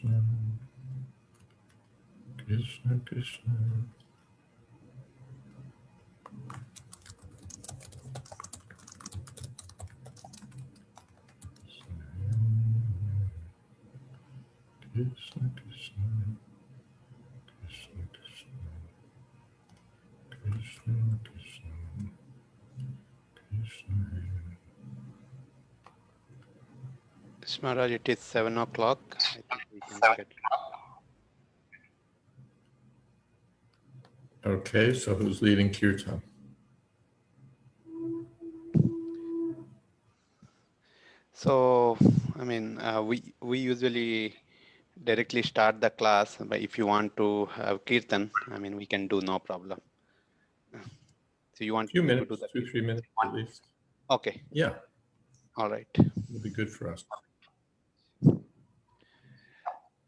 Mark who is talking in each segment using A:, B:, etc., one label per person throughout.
A: Krishna, Krishna Krishna, Krishna Krishna, Krishna Krishna, Krishna Krishna, Krishna.
B: Yes, Maharaj, it is 7 o'clock. I think we can get.
A: Okay, so who's leading Kirtan?
B: So, I mean, we usually directly start the class, but if you want to have kirtan, I mean, we can do no problem. So you
A: A
B: want
A: few
B: to do
A: minutes,
B: the
A: 2-3 minutes at least.
B: Okay.
A: Yeah.
B: All right.
A: It'll be good for us.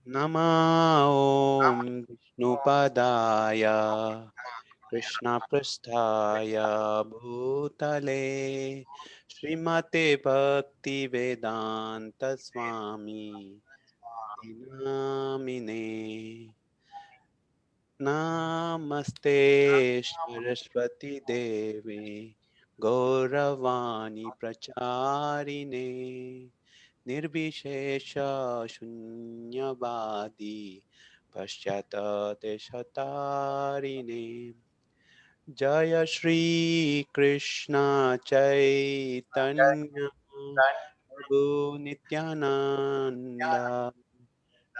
B: Nama Om Vishnupadaya Krishna Prasthaya Bhutale Srimate Bhakti Vedanta Swami Namine Namaste Saraswati Devi Gauravani Pracharine Nirbhishesha Shunyavadi Paschata Deshatarine Jaya Shri Krishna Chaitanya Prabhu Nityananda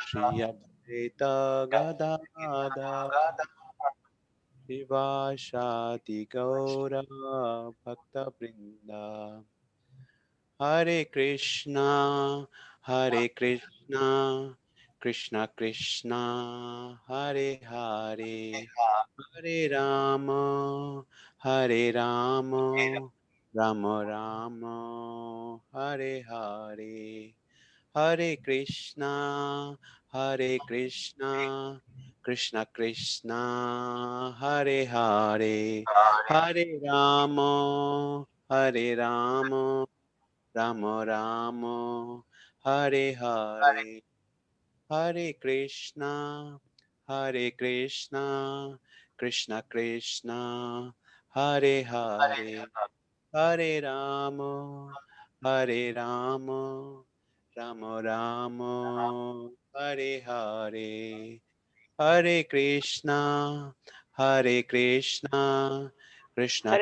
B: Shri Advaita Gadada Shivashati Gaura Bhakta Vrinda Hare Krishna Krishna Krishna Hare Hare Hare Rama Rama Rama Hare Hare Hare Krishna Krishna Krishna Hare Hare Hare Rama Rama Rama Hare Hare Hare Krishna Krishna Krishna Hare Hare Hare Rama Rama Rama Hare Hare Hare Krishna Krishna
C: Hare Krishna.
B: Krishna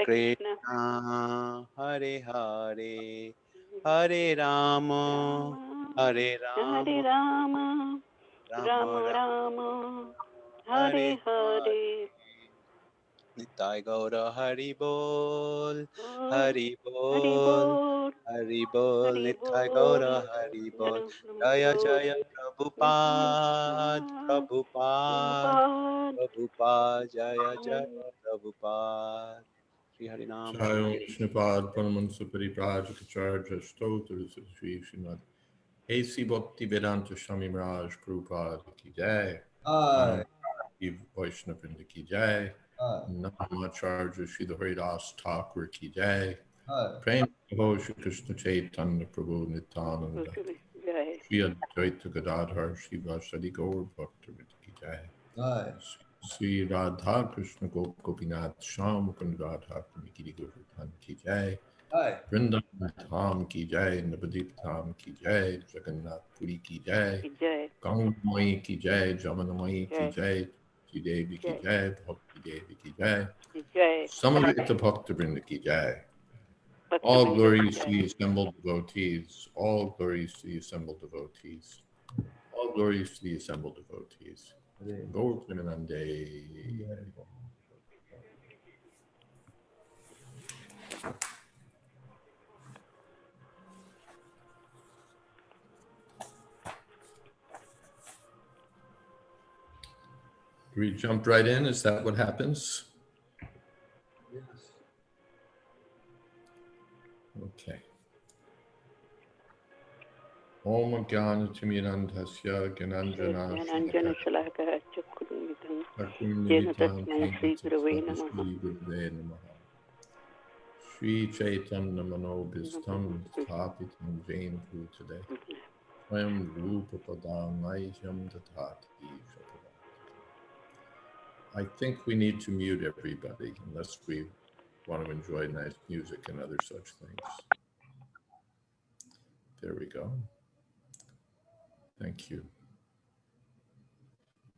B: Hare Hare Hare Rama
C: Rama,
B: Hare
C: Hare
B: Rama
C: Rama,
B: Rama
C: Rama
B: Rama
C: Rama,
B: Hare
C: Hare
B: Hare
C: Hare.
B: Nitai Gaura Hari Bol
C: Bol,
B: Hari
C: Hari
B: Bol
C: Bol,
B: Hari Bol
C: Hari
B: Nitai
C: Bol,
B: Gaura Hari Bol
C: Hari
B: Jaya
C: Bol.
B: Jaya Prabhupada Prabhupada
C: Prabhupada.
B: Prabhupada Jaya Jaya Prabhupada Shri Harinam Hari
A: Jai Vishnupad Paramahansa Paripurajaka Stotra Sri Srimad A.C. Bhakti Vedanta Swami Maharaj Prabhupada Ki Jai.
D: Aye.
A: Anand Vaishnavrinda Ki Jai.
D: Aye.
A: Namacharya Shri Haridas Thakur Ki Jai.
D: Aye.
A: Prem Ho Shri Krishna Chaitanya Prabhu Nityananda.
C: Jai.
A: Shri Advaita Gadadhar Shri Vasadi Gaur Bhaktivinoda Ki Jai.
D: Aye.
A: Shri Radha Krishna Gopinath Sham Kund Radha Giri Govardhan Ki Jai.
D: Aye.
A: Vrindavan Dham Ki Jai. Navadip Dham Ki Jai. Jagannath Puri Ki Jai.
C: Jai.
A: Gangamai Ki Jai. Jamanamai Ki
C: Jai.
A: Jai. Tuti Devi Ki
C: Jai.
A: Jai. Bhakti Devi Ki Jai.
C: Jai.
A: Samarita Bhakta Vrinda Ki Jai.
C: Bhakti
A: All
C: Vrinda
A: glories
C: Ki
A: to the assembled devotees. All glories to the assembled devotees. All glories to the assembled devotees. Gaur Premanande. Do we jump right in? Is that what happens?
D: Yes.
A: Okay. Om Jnana Timirandhasya Gyananjana
C: Jnananjana Shalakaya Chakrunitam Jena
A: Takunimitam
C: Tasmai Shri Gurave Namaha.
A: Shri Gurave Namaha. Shri Chaitanya Manobhistam Sthapitam Jain Bhutale Swayam Rupa Padam Mahyam Tatati. I think we need to mute everybody unless we want to enjoy nice music and other such things. There we go. Thank you.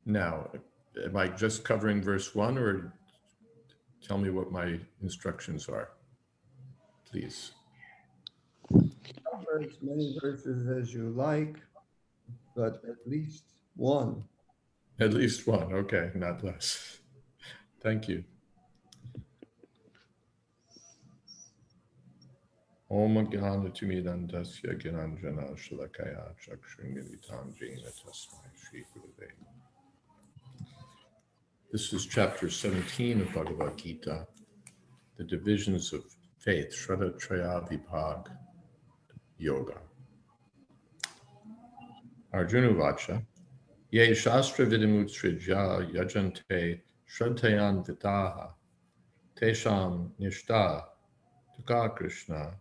A: Now, am I just covering verse 1, or tell me what my instructions are, please?
D: Cover as many verses as you like, but at least one.
A: At least one, okay, not less. Thank you. Om Jnana Timidandasya Gyananjana Shalakaya Chakshringanitam Jena Tasmai Shri Gurave. This is chapter 17 of Bhagavad Gita, the divisions of faith, Shraddha Traya Vibhag Yoga. Arjuna Vacha, Ye Shastra Vidimutsrijya Yajante Shraddhayan Vitaha Tesham Nishta Tuka Krishna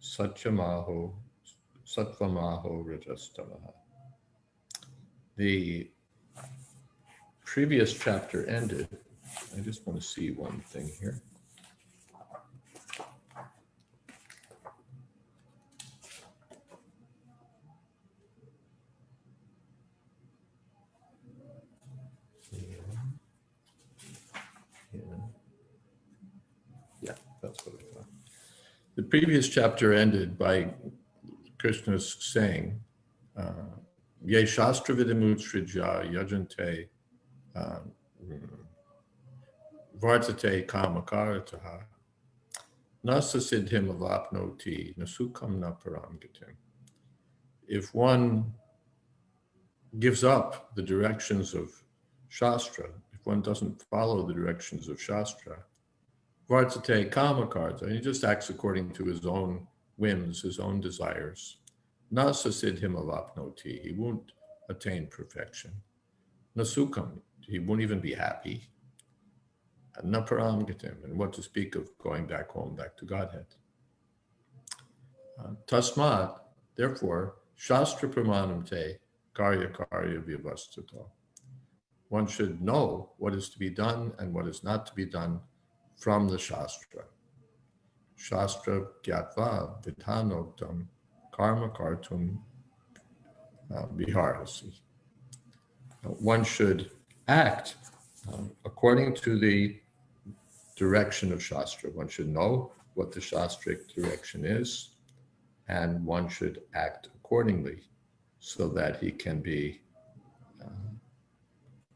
A: Satyamaho Satvamaho Rajastamaha. The previous chapter ended. I just want to see one thing here. Yeah, that's what I thought. The previous chapter ended by Krishna's saying, Ye Shastra Vidimutsrijya Yajante Vartate Kamakarataha Nasa Siddhim Avapnoti Nasukam Na Paramgatim. If one gives up the directions of Shastra, if one doesn't follow the directions of Shastra, Vartate Kamakarta, he just acts according to his own whims, his own desires. Nasa Siddhim Avapnoti, he won't attain perfection. Nasukam, he won't even be happy. Naparam Gatim, and what to speak of going back home, back to Godhead. Tasmat, therefore, Shastra Pramanam Te Karya Karya Vyavastato. One should know what is to be done and what is not to be done from the Shastra. Shastra Gyatva Vidhanoktam Karma Kartum Viharasi. One should act according to the direction of Shastra. One should know what the Shastric direction is, and one should act accordingly so that he can be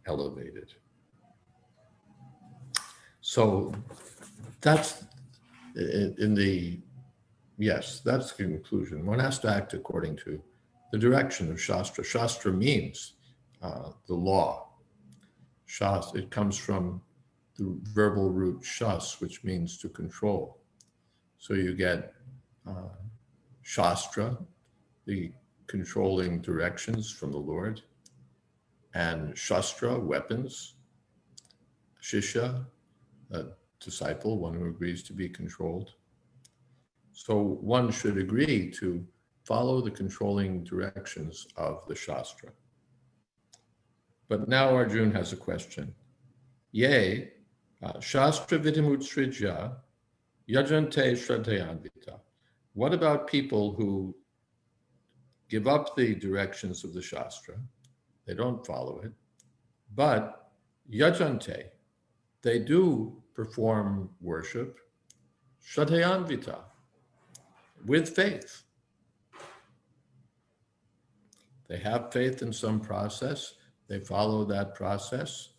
A: elevated. So that's that's the conclusion. One has to act according to the direction of Shastra. Shastra means the law. Shastra, it comes from the verbal root shas, which means to control. So you get Shastra, the controlling directions from the Lord, and Shastra, weapons, Shishya, a disciple, one who agrees to be controlled. So one should agree to follow the controlling directions of the Shastra. But now Arjuna has a question. Yea, Shastra Vidimutsrijya Yajante Shraddhayanvita. What about people who give up the directions of the Shastra? They don't follow it. But Yajante, they do perform worship, Shraddhayanvita, with faith. They have faith in some process. They follow that process.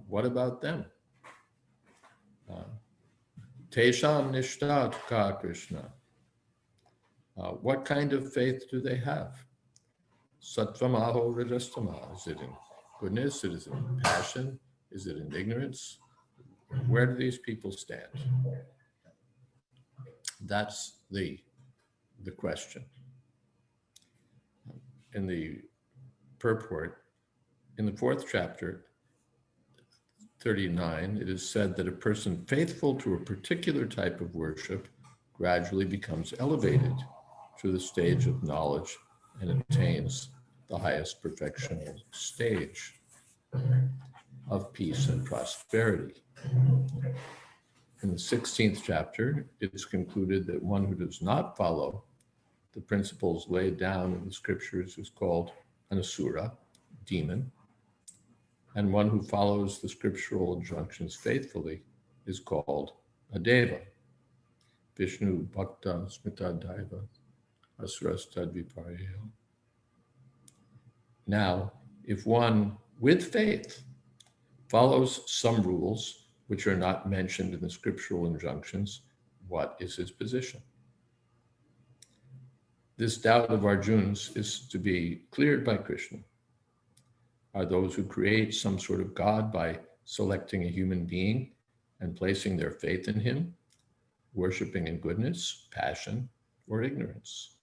A: What about them? Tesham Nishta Tuka Krishna. What kind of faith do they have? Satvamaho Rajastama. Is it in goodness? Is it in passion? Is it in ignorance? Where do these people stand? That's the question. In the purport, in the 4th chapter, 39, it is said that a person faithful to a particular type of worship gradually becomes elevated to the stage of knowledge and attains the highest perfectional stage of peace and prosperity. In the 16th chapter, it's concluded that one who does not follow the principles laid down in the scriptures is called an asura, demon, and one who follows the scriptural injunctions faithfully is called a deva. Vishnu bhakta smita daiva asurastad viparyo. Now, if one with faith follows some rules which are not mentioned in the scriptural injunctions, what is his position? This doubt of Arjuna's is to be cleared by Krishna. Are those who create some sort of God by selecting a human being and placing their faith in him, worshiping in goodness, passion, or ignorance?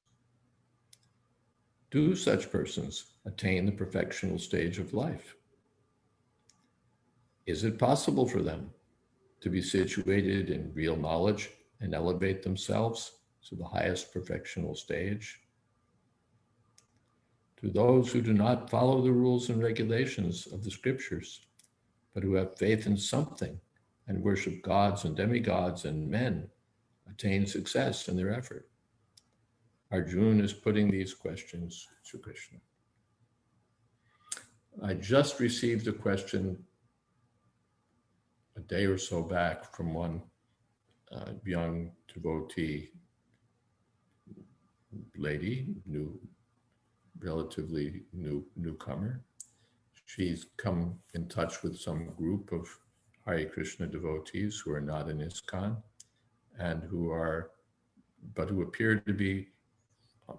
A: Do such persons attain the perfectional stage of life? Is it possible for them to be situated in real knowledge and elevate themselves to the highest perfectional stage? To those who do not follow the rules and regulations of the scriptures, but who have faith in something and worship gods and demigods and men, attain success in their effort? Arjuna is putting these questions to Krishna. I just received a question a day or so back from one young devotee lady, relatively newcomer. She's come in touch with some group of Hare Krishna devotees who are not in ISKCON and who appear to be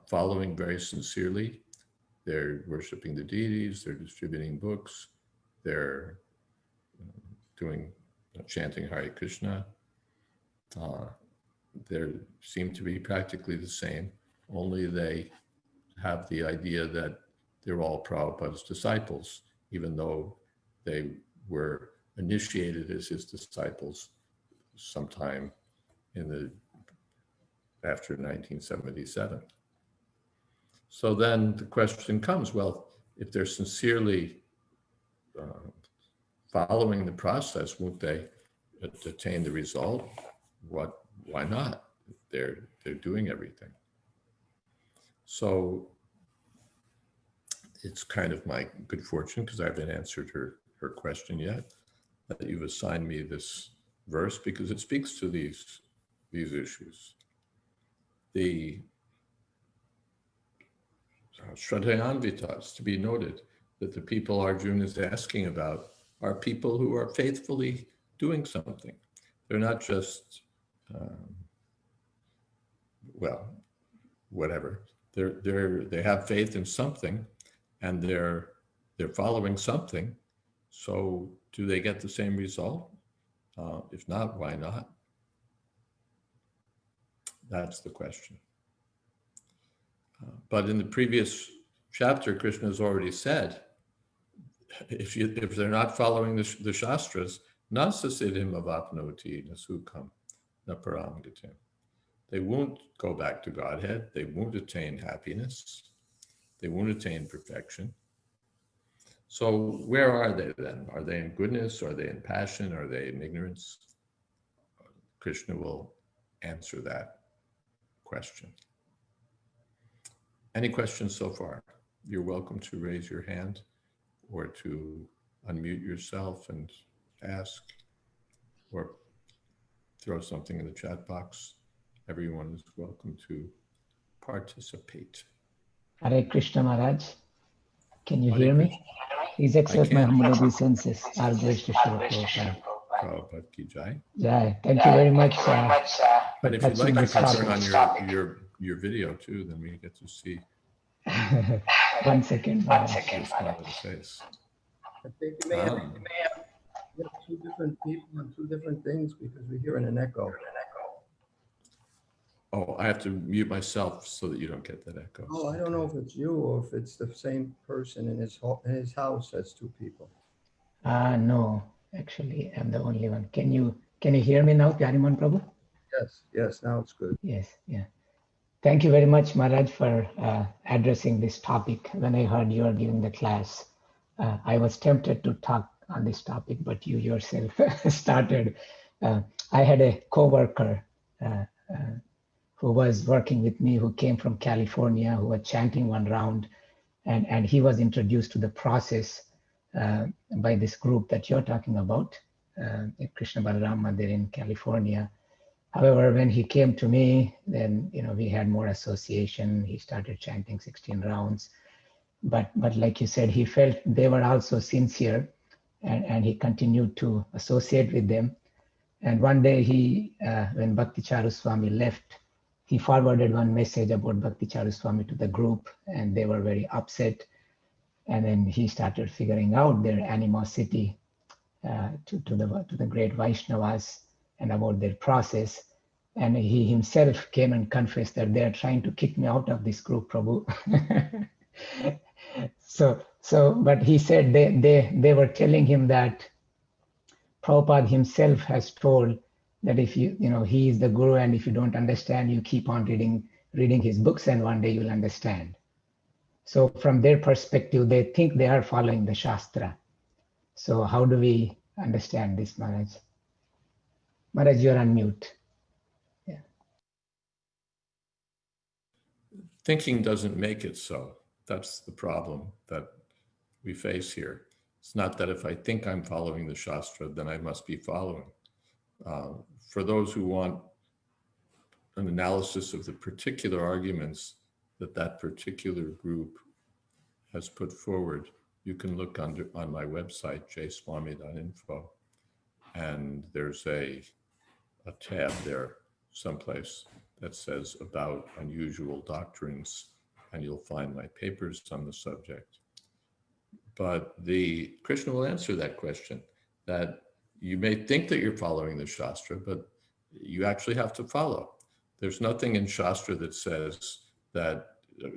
A: following very sincerely. They're worshiping the deities, they're distributing books, they're chanting Hare Krishna. They seem to be practically the same, only they have the idea that they're all Prabhupada's disciples, even though they were initiated as his disciples sometime after 1977. So then the question comes, well, if they're sincerely following the process, won't they attain the result? Why not? They're doing everything. So it's kind of my good fortune, because I haven't answered her question yet, that you've assigned me this verse, because it speaks to these issues. The Shraddhayanvitas, to be noted, that the people Arjuna is asking about are people who are faithfully doing something. They're not just, whatever. They have faith in something, and they're following something. So do they get the same result? If not, why not? That's the question. But in the previous chapter, Krishna has already said, if they're not following the Shastras, nasasiddhim avapnoti nasukam naparam gatim. They won't go back to Godhead. They won't attain happiness. They won't attain perfection. So where are they then? Are they in goodness? Are they in passion? Are they in ignorance? Krishna will answer that question. Any questions so far? You're welcome to raise your hand or to unmute yourself and ask, or throw something in the chat box. Everyone is welcome to participate.
E: Hare Krishna Maharaj, can you hear me? Please accept my humble obeisances. All grace to Srila Prabhupada.
A: Prabhupada ki jai.
E: Jai. Thank you very much.
A: But if you'd like, you can turn on your video too, then we get to see.
E: 1 second.
A: Your smile and face.
D: I think you may have two different people and two different things, because we're hearing an echo.
A: Oh, I have to mute myself so that you don't get that echo.
D: Oh, I don't know if it's you or if it's the same person in his house as two people.
E: No, actually, I'm the only one. Can you hear me now, Pyariman Prabhu?
D: Yes, now it's good.
E: Yes, yeah. Thank you very much, Maharaj, for addressing this topic. When I heard you are giving the class, I was tempted to talk on this topic, but you yourself started. I had a coworker who was working with me, who came from California, who was chanting one round, and he was introduced to the process by this group that you're talking about, Krishna Balaram Mandir in California. However, when he came to me, then we had more association. He started chanting 16 rounds, but like you said, he felt they were also sincere, and he continued to associate with them. And one day, when Bhakti Charu Swami left, he forwarded one message about Bhakti Charu Swami to the group, and they were very upset. And then he started figuring out their animosity to the great Vaishnavas and about their process. And he himself came and confessed that they are trying to kick me out of this group, Prabhu. But he said they were telling him that Prabhupada himself has told that if he is the guru, and if you don't understand, you keep on reading his books, and one day you'll understand. So from their perspective, they think they are following the Shastra. So how do we understand this, Maharaj? Maharaj, you're on mute. Yeah.
A: Thinking doesn't make it so. That's the problem that we face here. It's not that if I think I'm following the Shastra, then I must be following. For those who want an analysis of the particular arguments that particular group has put forward, you can look on my website, jswami.info, and there's a tab there someplace that says about unusual doctrines, and you'll find my papers on the subject. But Krishna will answer that question, that you may think that you're following the Shastra, but you actually have to follow. There's nothing in Shastra that says that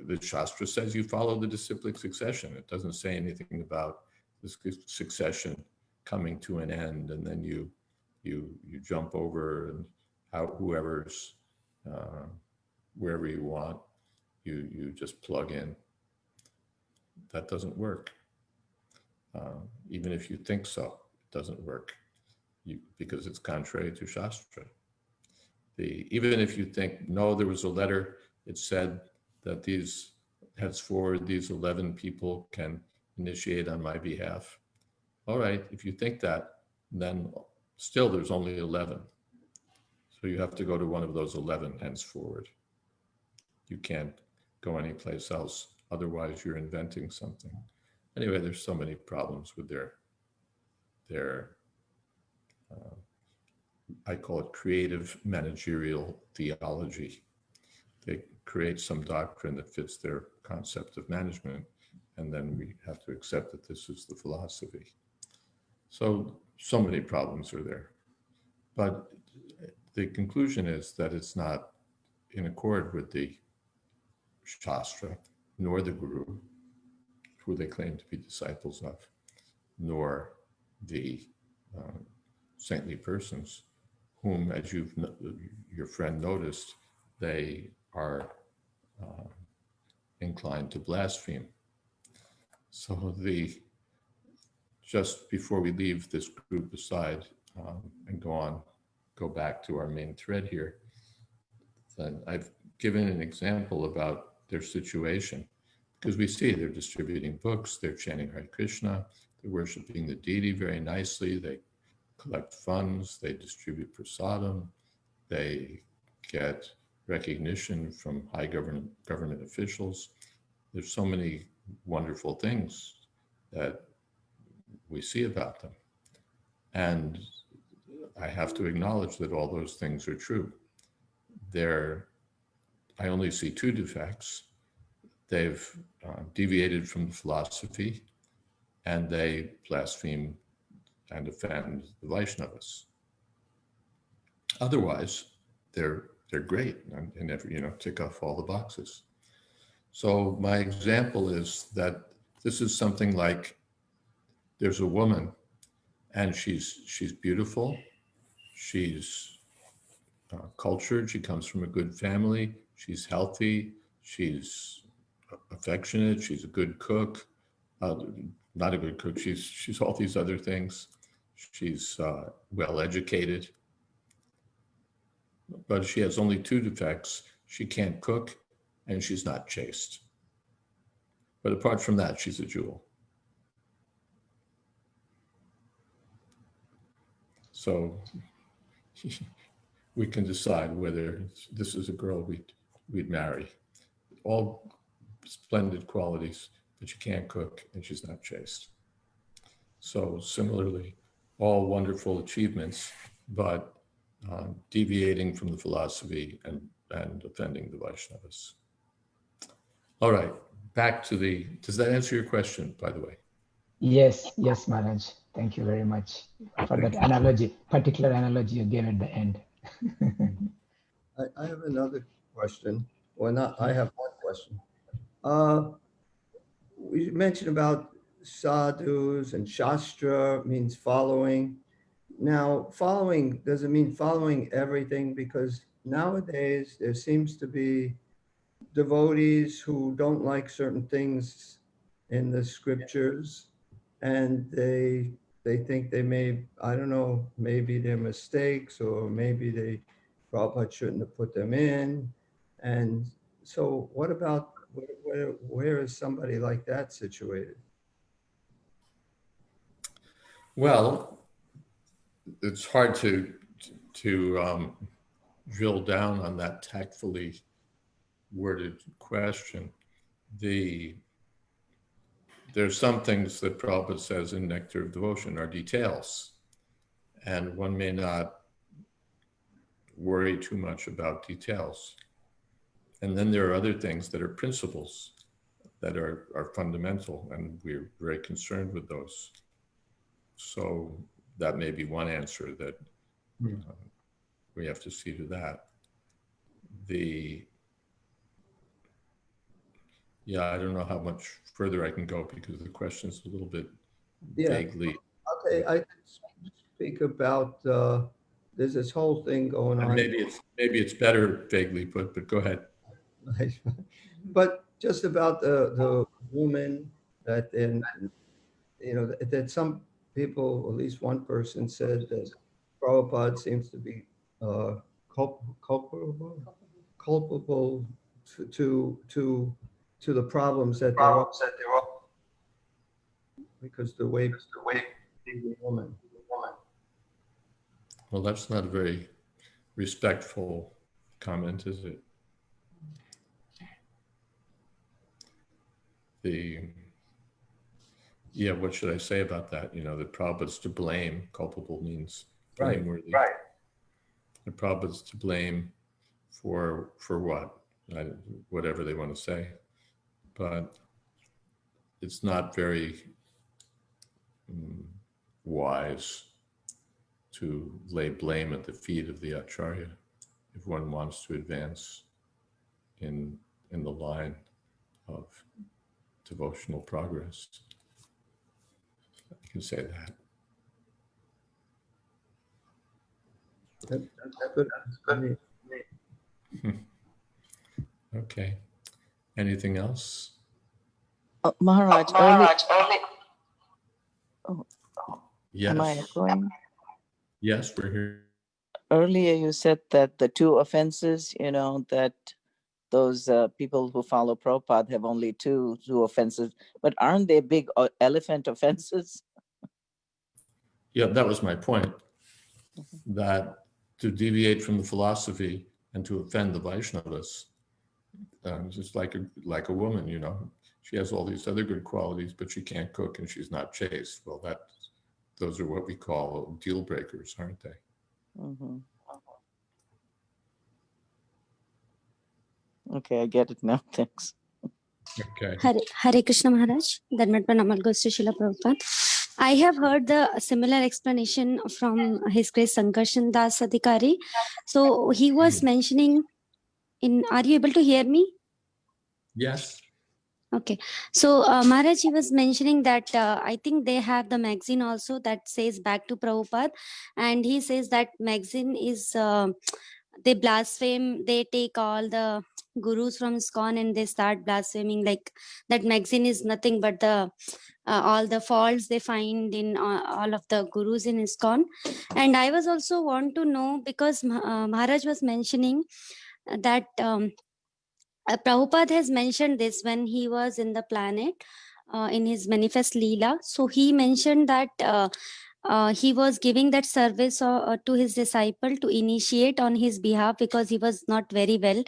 A: the Shastra says you follow the disciplic succession. It doesn't say anything about this succession coming to an end, and then you jump over and whoever's wherever you want, you just plug in. That doesn't work. Even if you think so, it doesn't work because it's contrary to Shastra. Even if you think, no, there was a letter, it said that henceforward these 11 people can initiate on my behalf. All right, if you think that, then still there's only 11. So you have to go to one of those 11 henceforward. You can't go anyplace else. Otherwise, you're inventing something. Anyway, there's so many problems with their I call it creative managerial theology. They create some doctrine that fits their concept of management, and then we have to accept that this is the philosophy. So many problems are there. But the conclusion is that it's not in accord with the Shastra, nor the Guru, who they claim to be disciples of, nor the saintly persons, whom, as your friend noticed, they are inclined to blaspheme. So just before we leave this group aside and go back to our main thread here, then I've given an example about their situation, because we see they're distributing books, they're chanting Hare Krishna, they're worshiping the deity very nicely, they collect funds, they distribute prasadam, they get recognition from high government officials. There's so many wonderful things that we see about them. And I have to acknowledge that all those things are true. I only see two defects. They've deviated from the philosophy, and they blaspheme and offend the Vaishnavas. Otherwise, they're great and tick off all the boxes. So my example is that this is something like there's a woman, and she's beautiful, she's cultured, she comes from a good family, She's healthy. She's affectionate. She's a good cook. Not a good cook. She's all these other things. She's well educated. But she has only two defects. She can't cook and she's not chaste. But apart from that, she's a jewel. So we can decide whether this is a girl we'd marry. All splendid qualities, but she can't cook and she's not chaste. So similarly, all wonderful achievements, but deviating from the philosophy and offending the Vaishnavas. All right, back to does that answer your question, by the way?
E: Yes, Maharaj. Thank you very much for that analogy, particular analogy you gave at the end.
D: I have another question. Well, not, I have one question. We mentioned about sadhus and shastra means following. Now, following doesn't mean following everything, because nowadays there seems to be devotees who don't like certain things in the scriptures, and they think they may, I don't know, maybe they're mistakes, or maybe Prabhupada shouldn't have put them in. And so what about, where is somebody like that situated?
A: Well, it's hard to drill down on that tactfully worded question. There's some things that Prabhupada says in Nectar of Devotion are details, and one may not worry too much about details. And then there are other things that are principles that are fundamental, and we're very concerned with those. So that may be one answer that we have to see to that. I don't know how much further I can go because the question is a little bit vaguely.
D: Okay, I can speak about, there's this whole thing going on.
A: Maybe it's better vaguely put, but go ahead.
D: But just about the woman that that some people, at least one person, said that Prabhupada seems to be culpable to the problems that there are, because the way the woman.
A: Well, that's not a very respectful comment, is it? What should I say about that? The Prabhupada's to blame. Culpable means blameworthy. Right. The Prabhupada's to blame for what? Whatever they want to say. But it's not very wise to lay blame at the feet of the Acharya if one wants to advance in the line of devotional progress. I can say that.
D: That's good.
A: Okay. Anything else?
F: Maharaj,
A: Yes.
F: Am I going?
A: Yes, we're here.
F: Earlier you said that the two offenses, that those people who follow Prabhupada have only two offenses, but aren't they big elephant offenses?
A: Yeah, that was my point. That to deviate from the philosophy and to offend the Vaishnavas, just like a woman, she has all these other good qualities, but she can't cook and she's not chaste. Well, those are what we call deal breakers, aren't they?
F: Mm-hmm. Okay, I get it now. Thanks.
A: Okay.
G: Hare Krishna Maharaj, Dharmat Pranamal goes to Srila Prabhupada. I have heard the similar explanation from His Grace Sankarshan Das Adhikari. So he was mentioning are you able to hear me?
A: Yes.
G: Okay. So Maharaj, he was mentioning that I think they have the magazine also that says Back to Prabhupada. And he says that magazine is, they blaspheme, they take all the gurus from ISKCON and they start blaspheming like that magazine is nothing but the all the faults they find in all of the gurus in ISKCON. And I was also want to know because Maharaj was mentioning that Prabhupada has mentioned this when he was in the planet in his manifest Leela. So he mentioned that he was giving that service to his disciple to initiate on his behalf because he was not very well.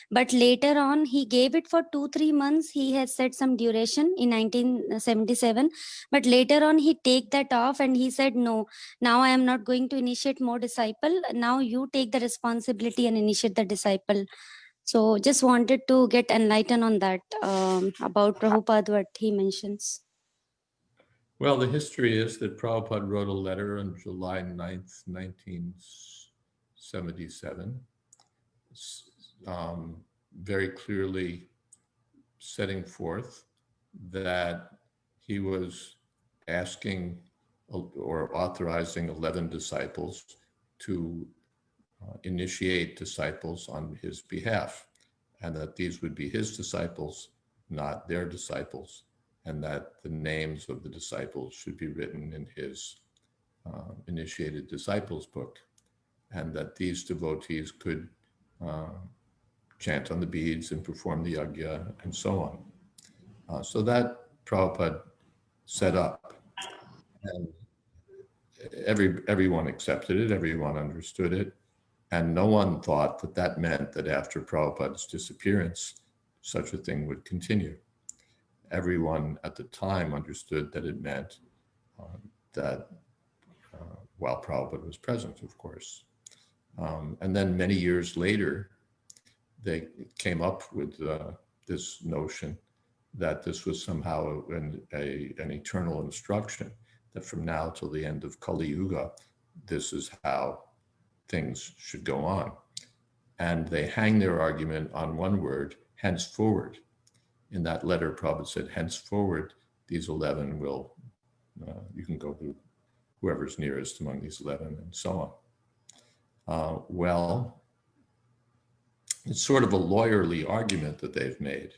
G: But later on, he gave it for 2-3 months. He has set some duration in 1977. But later on, he take that off and he said, no, now I am not going to initiate more disciple. Now you take the responsibility and initiate the disciple. So just wanted to get enlightened on that about Prabhupada, what he mentions.
A: Well, the history is that Prabhupada wrote a letter on July 9th, 1977, very clearly setting forth that he was asking or authorizing 11 disciples to initiate disciples on his behalf, and that these would be his disciples, not their disciples, and that the names of the disciples should be written in his initiated disciples book, and that these devotees could chant on the beads and perform the yajna and so on. So that Prabhupada set up, and everyone accepted it, everyone understood it, and no one thought that that meant that after Prabhupada's disappearance, such a thing would continue. Everyone at the time understood that it meant that while Prabhupada was present, of course. And then many years later, they came up with this notion that this was somehow an eternal instruction, that from now till the end of Kali Yuga, this is how things should go on. And they hang their argument on one word, henceforward. In that letter, Prabhupada said, henceforward, these 11 will, you can go to whoever's nearest among these 11 and so on. Well, it's sort of a lawyerly argument that they've made,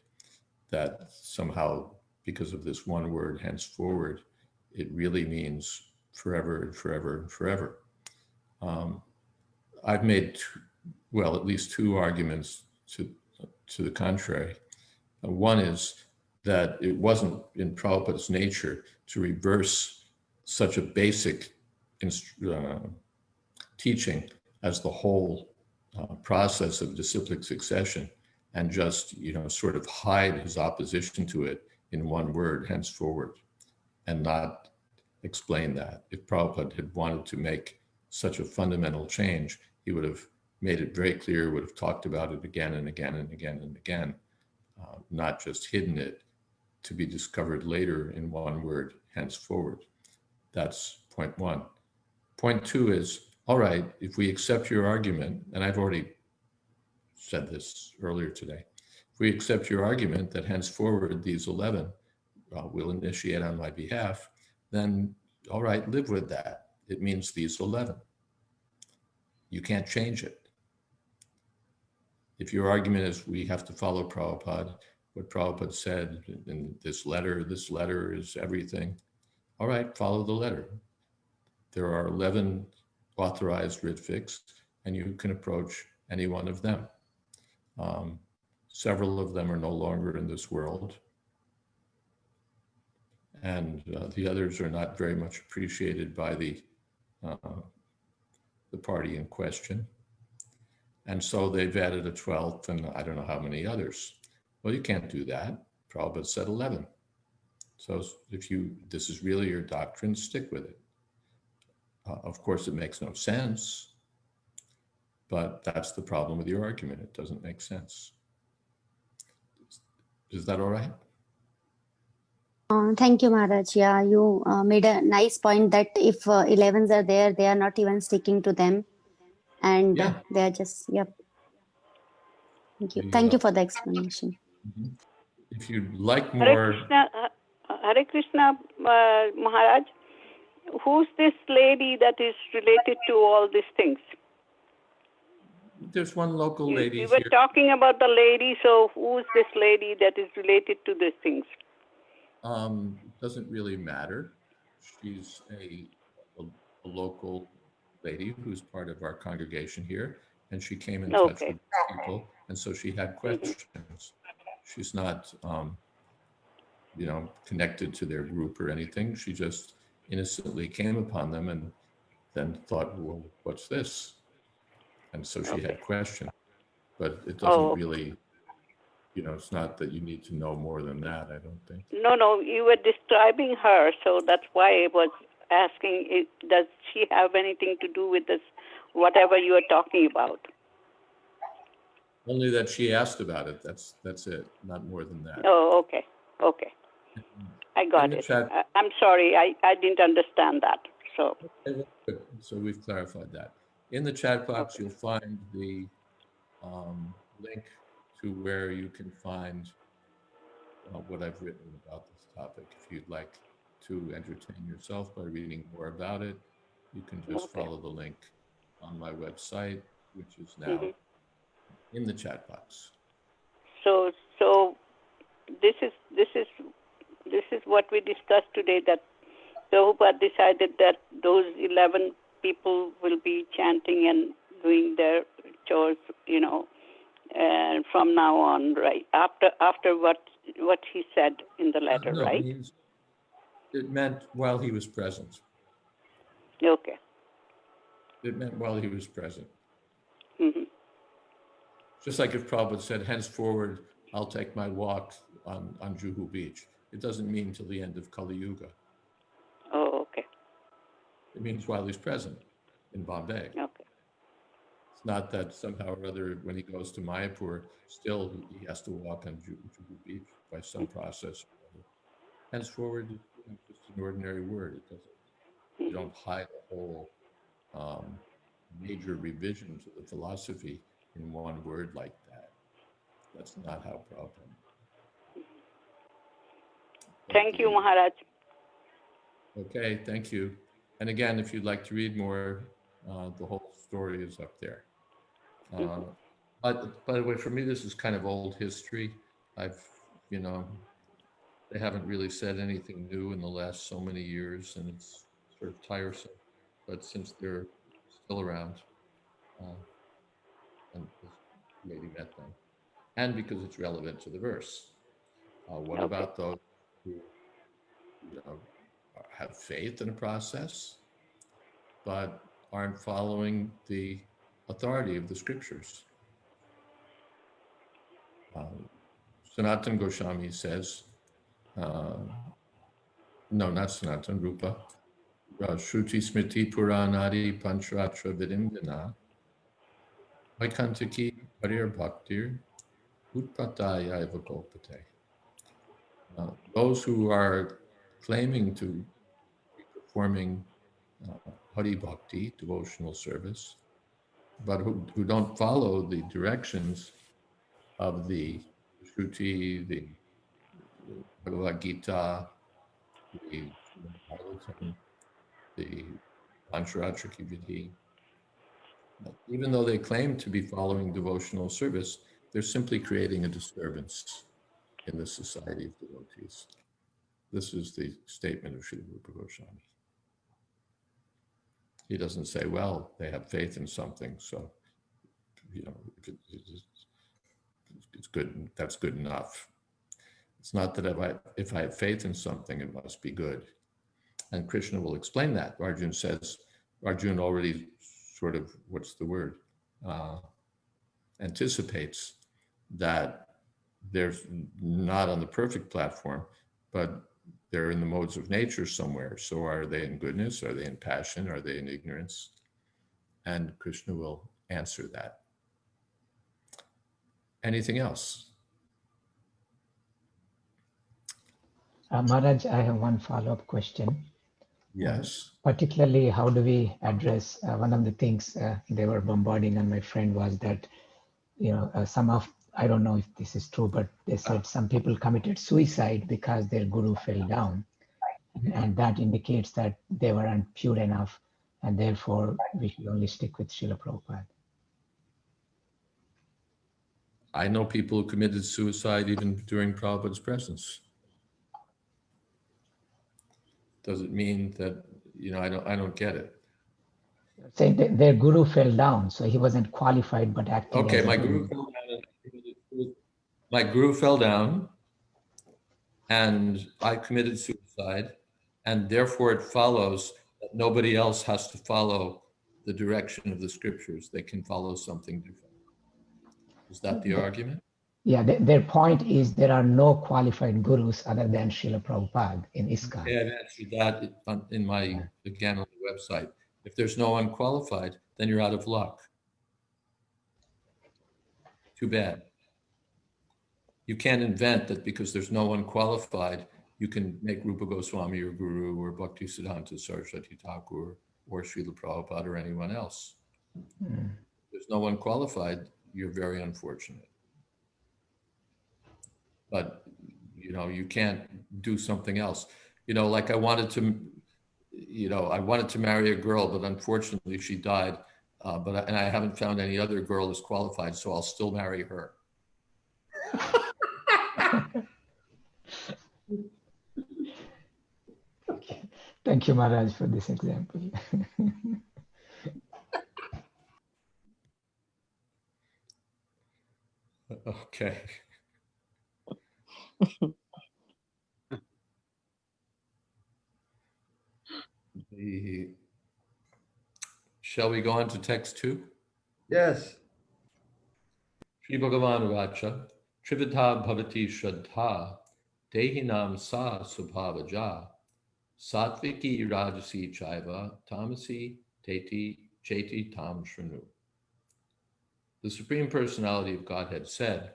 A: that somehow because of this one word, henceforward, it really means forever and forever and forever. I've made, at least two arguments to the contrary. One is that it wasn't in Prabhupada's nature to reverse such a basic teaching as the whole process of disciplic succession, and just, sort of hide his opposition to it in one word, henceforward, and not explain that. If Prabhupada had wanted to make such a fundamental change, he would have made it very clear, would have talked about it again and again and again and again, not just hidden it to be discovered later in one word, henceforward. That's point one. Point two is, all right, if we accept your argument, and I've already said this earlier today, if we accept your argument that henceforward these 11 will initiate on my behalf, then all right, live with that. It means these 11. You can't change it. If your argument is we have to follow Prabhupada, what Prabhupada said in this letter is everything, all right, follow the letter. There are 11 authorized ritviks, and you can approach any one of them. Several of them are no longer in this world, and the others are not very much appreciated by the party in question. And so they've added a 12th and I don't know how many others. Well, you can't do that. Prabhupada said 11. So if this is really your doctrine, stick with it. Of course, it makes no sense, but that's the problem with your argument. It doesn't make sense. Is that all right?
G: Thank you, Maharaj. Yeah, you made a nice point that if 11s are there, they are not even sticking to them. And they are just, yep. Thank you. Thank you for the explanation.
A: If you'd like more...
C: Hare Krishna, Maharaj. Who's this lady that is related to all these things?
A: There's one local lady
C: You were
A: here.
C: talking about the lady, so who's this lady that is related to these things?
A: Doesn't really matter. She's a local lady who's part of our congregation here, and she came in touch
C: Okay.
A: with people, and so she had questions. She's not, connected to their group or anything. She just innocently came upon them and then thought, well, what's this? And so she had questions, but it doesn't really, it's not that you need to know more than that, I don't think.
C: No, you were describing her, so that's why I was asking, does she have anything to do with this, whatever you are talking about?
A: Only that she asked about it. That's it. Not more than that.
C: Oh, okay. I got it. I'm sorry, I didn't understand that.
A: So we've clarified that. In the chat box, you'll find the link to where you can find what I've written about this topic. If you'd like to entertain yourself by reading more about it, you can just follow the link on my website, which is now in the chat box.
C: So this is what we discussed today, that Prabhupada decided that those 11 people will be chanting and doing their chores, and from now on, right? After what he said in the letter,
A: No,
C: right?
A: It meant while he was present.
C: Okay.
A: It meant while he was present.
C: Mm-hmm.
A: Just like if Prabhupada said, henceforward, I'll take my walk on Juhu Beach. It doesn't mean till the end of Kali Yuga.
C: Oh, okay.
A: It means while he's present in Bombay.
C: Okay.
A: It's not that somehow or other when he goes to Mayapur, still he has to walk on Juhu Beach by some process. Henceforward, it's just an ordinary word. It doesn't. You don't hide a whole major revision to the philosophy in one word like that. That's not how Prabhupada.
C: Thank you, Maharaj.
A: Okay, thank you. And again, if you'd like to read more, the whole story is up there. But by the way, for me, this is kind of old history. They haven't really said anything new in the last so many years, and it's sort of tiresome. But since they're still around, and this lady met them, and because it's relevant to the verse. What about those who have faith in a process, but aren't following the authority of the scriptures? Sanatan Goswami says, no, not Sanatan, Rupa, Shruti Smriti Puranadi Panchratra Vidindana, Vaikantaki Parir Bhaktir, Utpataya Evakopate. Those who are claiming to be performing Hari Bhakti, devotional service, but who don't follow the directions of the Shruti, the Bhagavad Gita, the Pancharatra Vidhi. Even though they claim to be following devotional service, they're simply creating a disturbance in the society of devotees. This is the statement of Srila Rupa Goswami. He doesn't say, well, they have faith in something, so it's good. That's good enough. It's not that if I have faith in something, it must be good. And Krishna will explain that. Arjuna already sort of, anticipates that they're not on the perfect platform, but they're in the modes of nature somewhere. So are they in goodness? Are they in passion? Are they in ignorance? And Krishna will answer that. Anything else?
E: Maharaj, I have one follow-up question.
A: Yes.
E: Particularly, how do we address one of the things they were bombarding on my friend was that, I don't know if this is true, but they said some people committed suicide because their guru fell down. And that indicates that they weren't pure enough, and therefore we should only stick with Srila Prabhupada.
A: I know people who committed suicide even during Prabhupada's presence. Does it mean that, I don't get it.
E: Saying that their guru fell down, so he wasn't qualified, but acting
A: Okay,
E: as a
A: my
E: guru.
A: guru fell down and I committed suicide, and therefore it follows that nobody else has to follow the direction of the scriptures. They can follow something different. Is that the argument?
E: Yeah, their point is there are no qualified gurus other than Srila Prabhupada in ISKCON.
A: Okay, I've answered that on the website. If there's no one qualified, then you're out of luck. Too bad. You can't invent that because there's no one qualified, you can make Rupa Goswami your guru, or Bhaktisiddhanta Saraswati Thakur, or Srila Prabhupada, or anyone else.
E: Mm.
A: There's no one qualified, you're very unfortunate. But, you can't do something else. Like I wanted to marry a girl, but unfortunately she died. And I haven't found any other girl as qualified, so I'll still marry her.
E: Thank you, Maharaj, for this example.
A: Okay. Shall we go on to text 2?
D: Yes.
A: Shri Bhagavan Vacha, Trividha Bhavati Shraddha, Dehinam Sa Subhavaja, Satviki Rajasi Chaiva, Tamasi Cheti Tam Shranu. The Supreme Personality of Godhead said,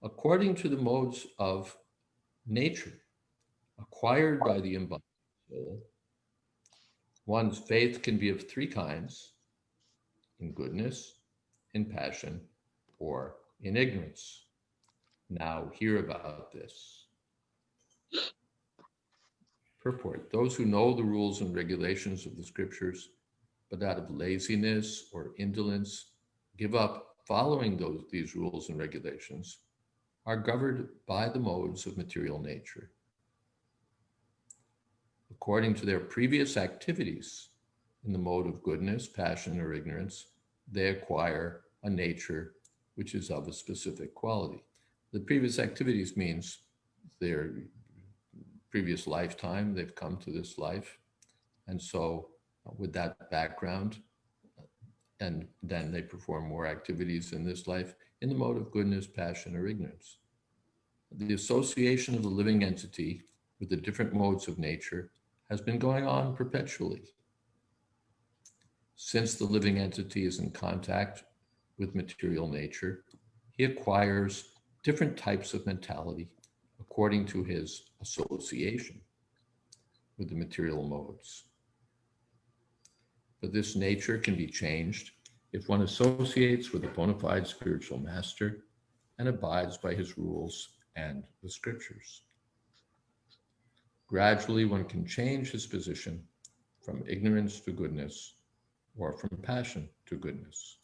A: according to the modes of nature acquired by the embodied soul, one's faith can be of 3 kinds: in goodness, in passion, or in ignorance. Now hear about this. Purport: those who know the rules and regulations of the scriptures, but out of laziness or indolence give up following these rules and regulations, are governed by the modes of material nature. According to their previous activities in the mode of goodness, passion, or ignorance, they acquire a nature which is of a specific quality. The previous activities means their previous lifetime, they've come to this life. And so with that background, and then they perform more activities in this life in the mode of goodness, passion, or ignorance. The association of the living entity with the different modes of nature has been going on perpetually. Since the living entity is in contact with material nature, he acquires different types of mentality according to his association with the material modes. But this nature can be changed if one associates with a bona fide spiritual master and abides by his rules and the scriptures. Gradually, one can change his position from ignorance to goodness, or from passion to goodness.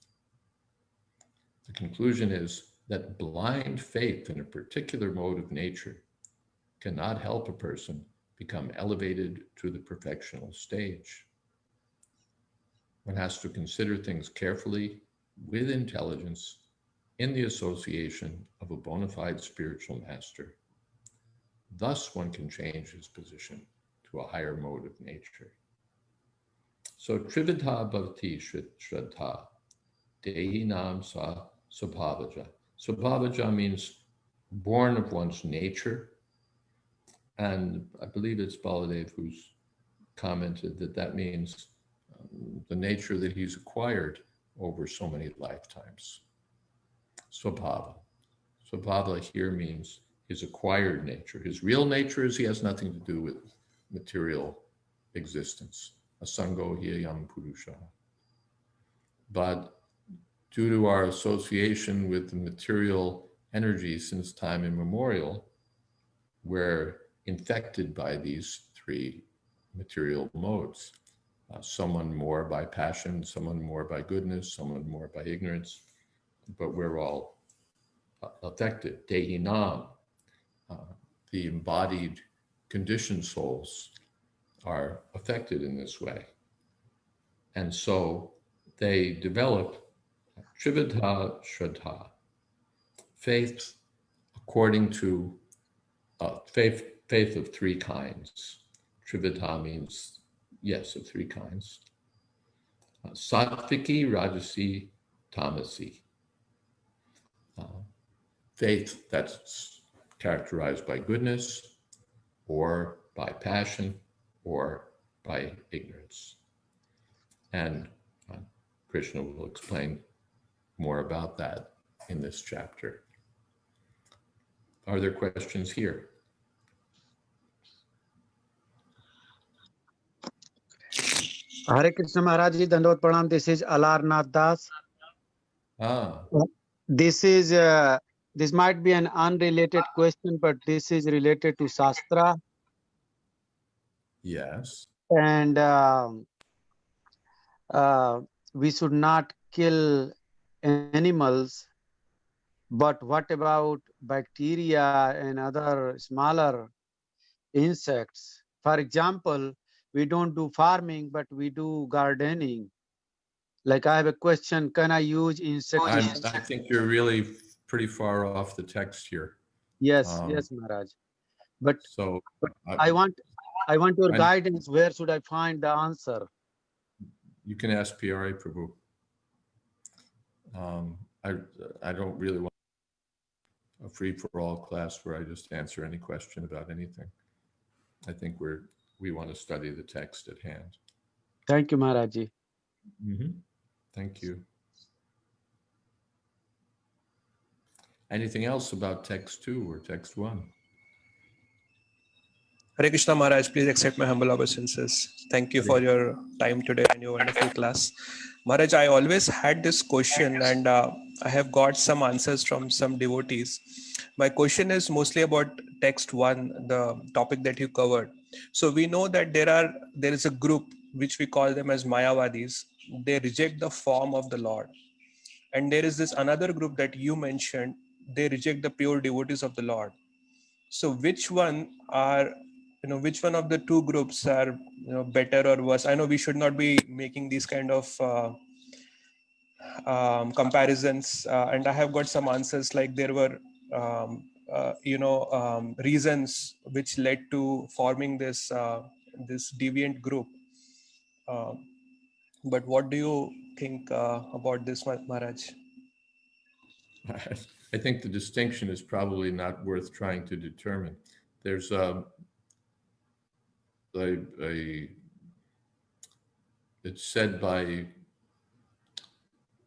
A: The conclusion is that blind faith in a particular mode of nature cannot help a person become elevated to the perfectional stage. One has to consider things carefully, with intelligence, in the association of a bona fide spiritual master. Thus, one can change his position to a higher mode of nature. So, Trividha Bhavati Shraddha, Dehi Nam Sa Subhavaja. Subhavaja means born of one's nature. And I believe it's Baladev who's commented that means the nature that he's acquired over so many lifetimes. Swabhava. Swabhava here means his acquired nature. His real nature is he has nothing to do with material existence. Asango hiyayam purusha. But due to our association with the material energy since time immemorial, we're infected by these 3 material modes. Someone more by passion, someone more by goodness, someone more by ignorance, but we're all affected. Dehinam, the embodied conditioned souls are affected in this way. And so they develop Trividha Shraddha, faith according to faith of three kinds. Trividha means, yes, of three kinds. Sattviki, Rajasi, Tamasi. Faith that's characterized by goodness, or by passion, or by ignorance. And Krishna will explain more about that in this chapter. Are there questions here?
H: Hare Krishna Maharaj Ji, Dandavot Pranam. This is Alarnath Das. This might be an unrelated question, but this is related to Shastra.
A: Yes.
H: And we should not kill animals. But what about bacteria and other smaller insects? For example, we don't do farming, but we do gardening. Like I have a question, can I use insecticide?
A: I think you're really pretty far off the text here.
H: Yes, yes, Maharaj. But
A: so
H: I want your guidance. Where should I find the answer?
A: You can ask PRA Prabhu. I don't really want a free-for-all class where I just answer any question about anything. I think we want to study the text at hand.
H: Thank you, Maharaj Ji.
A: Thank you. Anything else about text 2 or text 1?
I: Hare Krishna Maharaj, please accept my humble obeisances. Thank you for your time today and your wonderful class. Maharaj, I always had this question, and I have got some answers from some devotees. My question is mostly about text 1, the topic that you covered. So we know that there is a group which we call them as Mayavadis. They reject the form of the Lord. And there is this another group that you mentioned, they reject the pure devotees of the Lord. So which one of the two groups are better or worse? I know we should not be making these kind of comparisons, and I have got some answers, like there were reasons which led to forming this deviant group. But what do you think about this, Maharaj?
A: I think the distinction is probably not worth trying to determine. There's it's said by,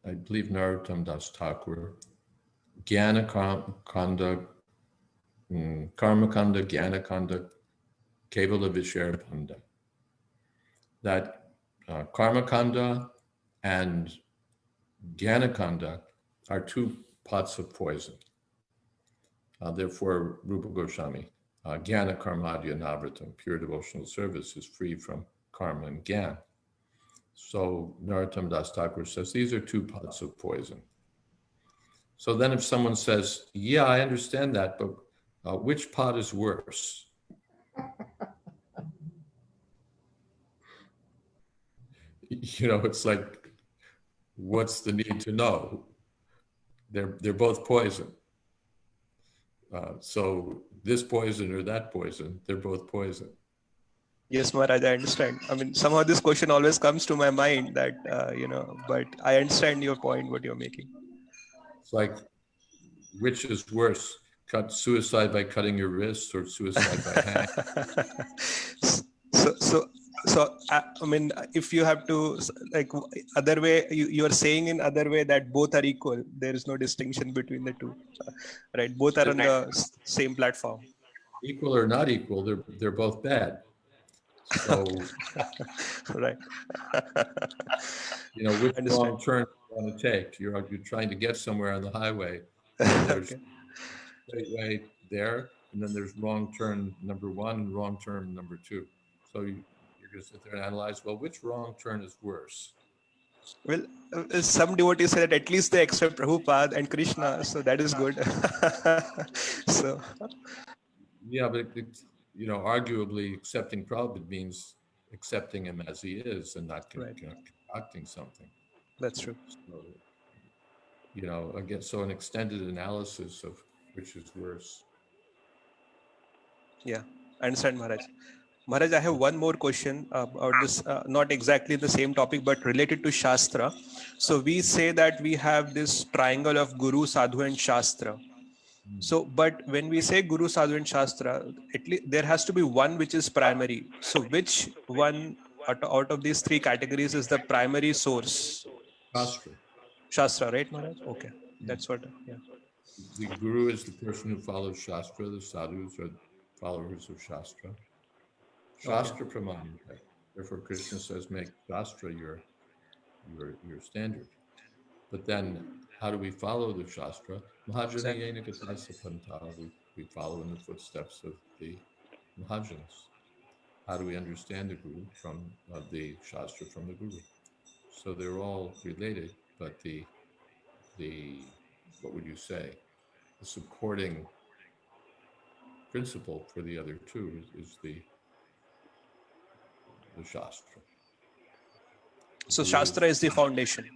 A: I believe, Narottam Das Thakur, Jnana Kanda, Karma Kanda, Jnana Kanda, Kevala Vishara Kanda. That Karma Kanda and Jnana Kanda are two pots of poison. Therefore, Rupa Goswami, Jnana Karmadya Navratam, pure devotional service, is free from karma and jnana. So Narottam Das Thakur says these are two pots of poison. So then if someone says, yeah, I understand that, but which pot is worse? It's like, what's the need to know? They're both poison. So this poison or that poison, they're both poison.
I: Yes, Maharaj, I understand. I mean, somehow this question always comes to my mind that, but I understand your point, what you're making.
A: It's like, which is worse, suicide by cutting your wrists or suicide by hanging?
I: So I mean, if you have to, like, other way, you are saying in other way that both are equal. There is no distinction between the two, right? Both are on the same platform.
A: Equal or not equal, they're both bad. So,
I: right.
A: Which wrong turn you want to take? You're trying to get somewhere on the highway. There's straight way there, and then there's wrong turn number 1 and wrong turn number 2. So you're going to sit there and analyze, well, which wrong turn is worse?
I: Well, some devotees say that at least they accept Prabhupada and Krishna, so that is good. So,
A: Yeah, but arguably accepting Prabhupada means accepting him as he is and not
I: right,
A: concocting something.
I: that's true.
A: So, again, so an extended analysis of which is worse.
I: Yeah, I understand, Maharaj. Maharaj, I have one more question about this, not exactly the same topic, but related to Shastra. So we say that we have this triangle of Guru, Sadhu, and Shastra. So, but when we say Guru, Sadhu, and Shastra, at least there has to be one which is primary. So which one out of these three categories is the primary source?
A: Shastra.
I: Shastra, right, Maharaj? Okay, that's what, yeah.
A: The Guru is the person who follows Shastra. The sadhus are followers of Shastra. Shastra Pramani. Therefore, Krishna says, make Shastra your standard. But then, how do we follow the Shastra? Mahajanayena Gatasa Panta. We follow in the footsteps of the Mahajanas. How do we understand the Guru from the Shastra from the Guru? So they're all related, but the what would you say? The supporting principle for the other two is the Shastra.
I: So Shastra is the foundation.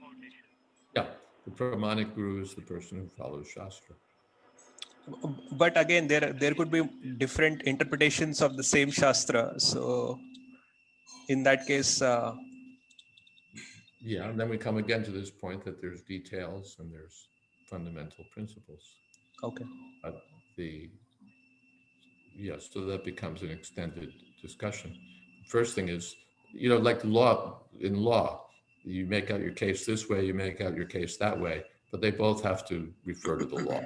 A: Yeah, the Pramanic Guru is the person who follows Shastra.
I: But again, there could be different interpretations of the same Shastra. So in that case,
A: yeah, and then we come again to this point that there's details and there's fundamental principles.
I: Okay.
A: So that becomes an extended discussion. First thing is, like in law, you make out your case this way, you make out your case that way, but they both have to refer to the law.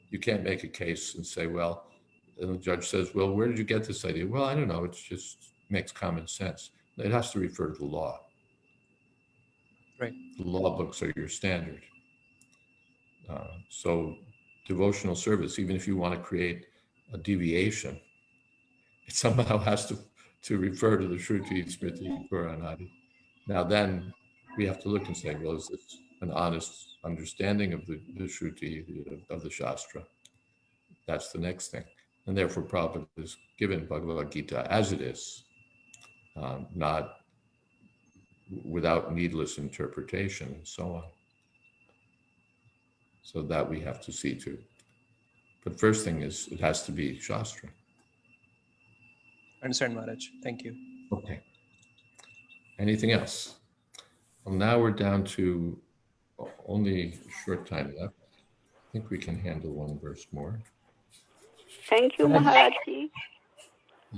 A: You can't make a case and say, well, and the judge says, well, where did you get this idea? Well, I don't know. It just makes common sense. It has to refer to the law.
I: Right.
A: The law books are your standard. So devotional service, even if you want to create a deviation, it somehow has to refer to the Shruti, Smriti, Puranadi. Now then we have to look and say, well, is this an honest understanding of the Shruti, of the Shastra? That's the next thing. And therefore Prabhupada is given Bhagavad Gita as it is, not without needless interpretation and so on. So that we have to see to. But first thing is, it has to be Shastra.
I: Understand, Maharaj. Thank you.
A: Okay. Anything else? Well, now we're down to only a short time left. I think we can handle one verse more.
C: Thank you, Maharajji,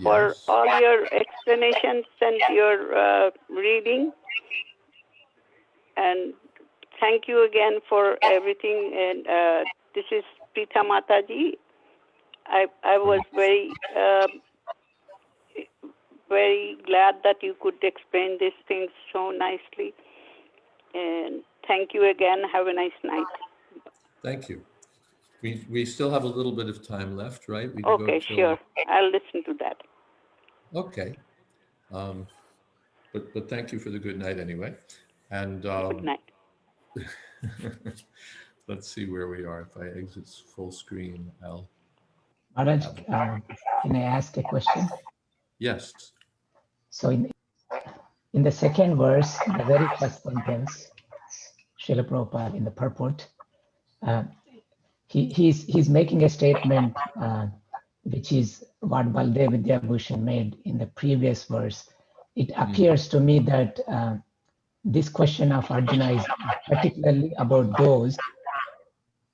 C: for all your explanations and your reading. And thank you again for everything. And this is Prita Mataji. I was very glad that you could explain these things so nicely. And thank you again. Have a nice night.
A: Thank you. We still have a little bit of time left, right?
C: Okay, sure. I'll listen to that.
A: Okay. But thank you for the good night anyway. And
C: good night.
A: Let's see where we are. If I exit full screen,
E: Maharaj, can I ask a question?
A: Yes.
E: So in the second verse, the very first sentence, Srila Prabhupada in the purport, he's making a statement which is what Baldev Vidyabhushan made in the previous verse. It appears to me that this question of Arjuna is particularly about those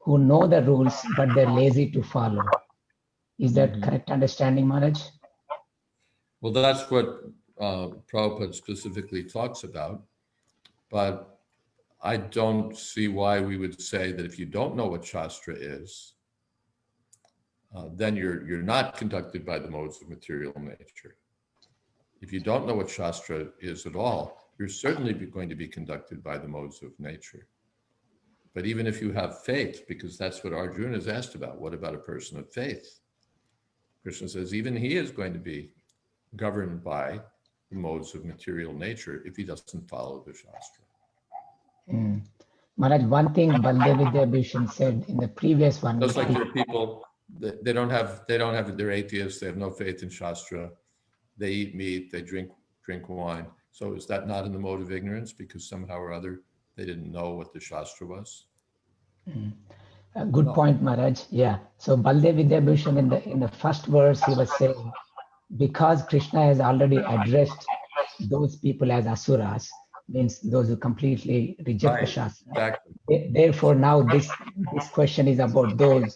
E: who know the rules, but they're lazy to follow. Is that correct understanding, Maharaj?
A: Well, that's what Prabhupada specifically talks about, but I don't see why we would say that if you don't know what Shastra is, then you're not conducted by the modes of material nature. If you don't know what Shastra is at all, you're certainly going to be conducted by the modes of nature. But even if you have faith, because that's what Arjuna is asked about, what about a person of faith? Krishna says even he is going to be governed by the modes of material nature if he doesn't follow the Shastra.
E: Maharaj, one thing Baldev Vidyabhushan said in the previous one.
A: Just like there are people that they're atheists, they have no faith in Shastra, they eat meat, they drink wine. So is that not in the mode of ignorance because somehow or other they didn't know what the Shastra was?
E: Good point, Maharaj. Yeah. So Baldev Vidyabhushan in the first verse he was saying, because Krishna has already addressed those people as asuras, means those who completely reject the Shastra.
A: Exactly.
E: Therefore, now this question is about those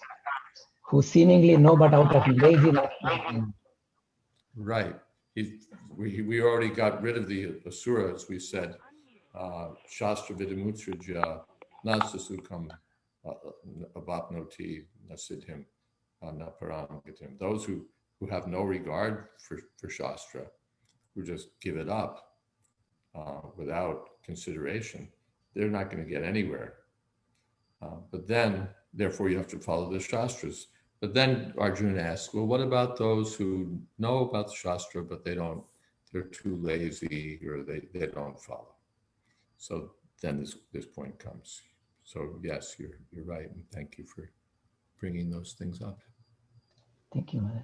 E: who seemingly know, but out of laziness.
A: Right. We already got rid of the asuras. We said, Shastra Vidamutraja Nasasukam Abapnoti Nasidhim Naparamgatim. Those who have no regard for Shastra, who just give it up without consideration, they're not going to get anywhere. But then, therefore, you have to follow the Shastras. But then Arjuna asks, well, what about those who know about the Shastra, but they're too lazy or they don't follow? So then this point comes. So yes, you're right. And thank you for bringing those things up.
E: Thank you, Maharaj.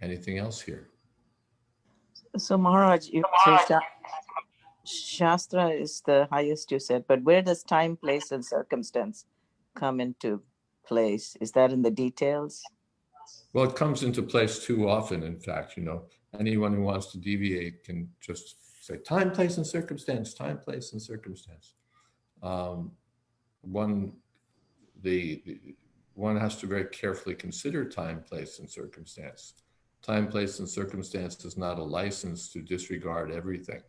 A: Anything else here?
F: So Maharaj, Shastra is the highest you said, but where does time, place, and circumstance come into place? Is that in the details?
A: Well, it comes into place too often, in fact. Anyone who wants to deviate can just say time, place, and circumstance, time, place, and circumstance. One has to very carefully consider time, place, and circumstance. Time, place, and circumstance is not a license to disregard everything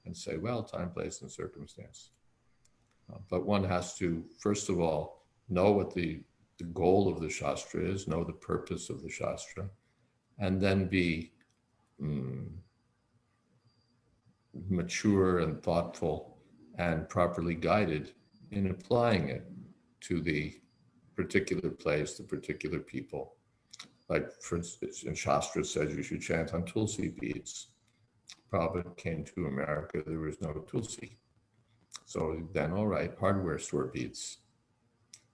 A: and say, well, time, place, and circumstance. But one has to, first of all, know what the goal of the Shastra is, know the purpose of the Shastra, and then be mature and thoughtful and properly guided in applying it to the particular place, the particular people. Like, for instance, in Shastra says you should chant on Tulsi beads. Prabhupada came to America, there was no Tulsi. So then, all right, hardware store beads.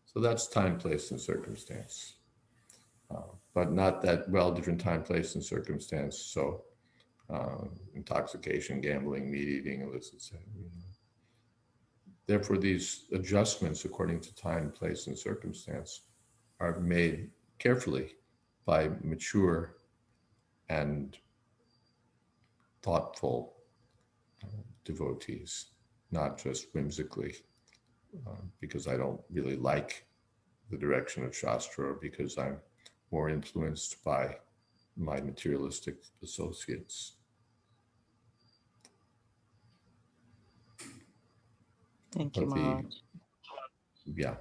A: So that's time, place, and circumstance. But not that, well, different time, place, and circumstance. So intoxication, gambling, meat eating, illicit sex. Therefore, these adjustments according to time, place, and circumstance are made carefully by mature and thoughtful devotees, not just whimsically, because I don't really like the direction of Shastra, or because I'm more influenced by my materialistic associates.
F: Thank you, Maharaj.
A: Yeah.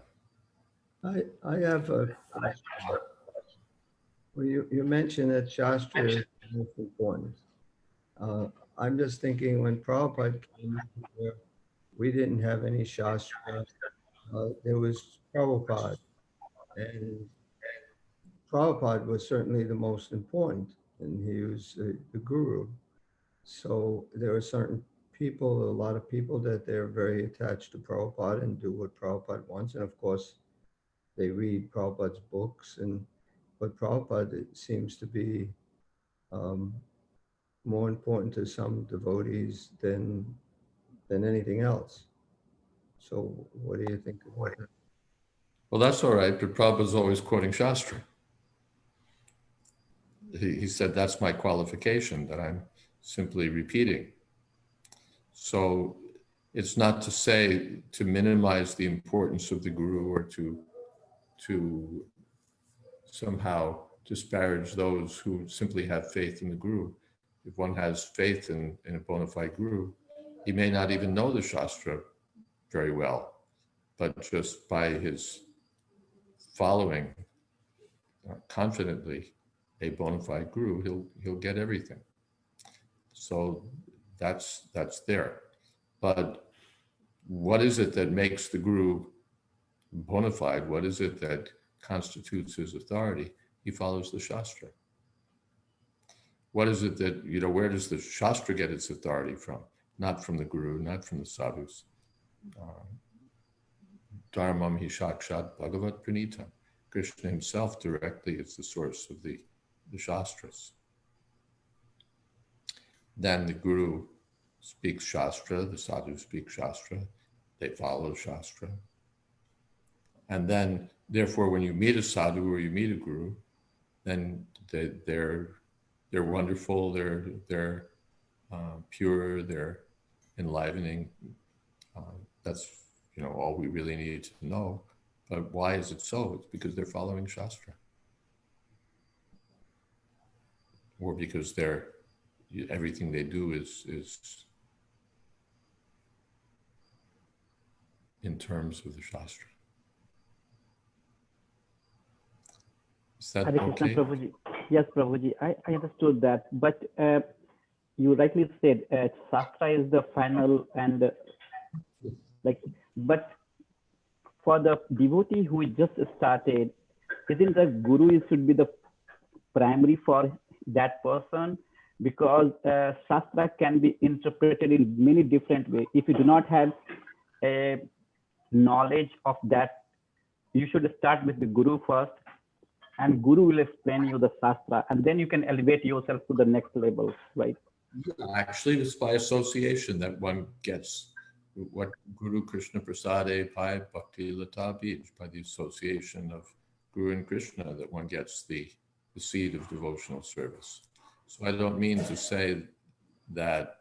D: I have a question. Well, you mentioned that Shastra is most important. I'm just thinking when Prabhupada came here, we didn't have any Shastra. There was Prabhupada, and Prabhupada was certainly the most important, and he was the guru. So there are certain people, a lot of people, that they're very attached to Prabhupada and do what Prabhupada wants. And of course, they read Prabhupada's books, but Prabhupada seems to be more important to some devotees than anything else. So what do you think about that?
A: Well, that's all right, but Prabhupada's always quoting Shastra. He said, that's my qualification, that I'm simply repeating. So it's not to say to minimize the importance of the guru or to somehow disparage those who simply have faith in the guru. If one has faith in a bona fide guru, he may not even know the Shastra very well, but just by his following confidently a bona fide guru, he'll get everything. So that's there. But what is it that makes the guru bona fide? What is it that constitutes his authority? He follows the Shastra. what is it that, where does the Shastra get its authority from? Not from the Guru, not from the sadhus. Dharmam hi shakshat bhagavat pranita. Krishna himself directly is the source of the Shastras. Then the Guru speaks Shastra, the sadhu speaks Shastra, they follow Shastra. And then, therefore, when you meet a sadhu or you meet a Guru, then they're wonderful, they're pure, they're enlivening. That's all we really need to know. But why is it so? It's because they're following Shastra, or because everything they do is in terms of the Shastra. Is that
J: Hare Krishna,
A: okay?
J: Prabhuji. Yes, Prabhuji, I understood that. But you rightly said Shastra is the final and but for the devotee who just started, isn't the Guru should be the primary for that person? Because Shastra can be interpreted in many different ways. If you do not have a knowledge of that, you should start with the Guru first, and Guru will explain you the Shastra, and then you can elevate yourself to the next level, right?
A: Actually, it's by association that one gets what Guru Krishna Prasade Pai Bhakti Lata Bij, by the association of Guru and Krishna, that one gets the seed of devotional service. So I don't mean to say that,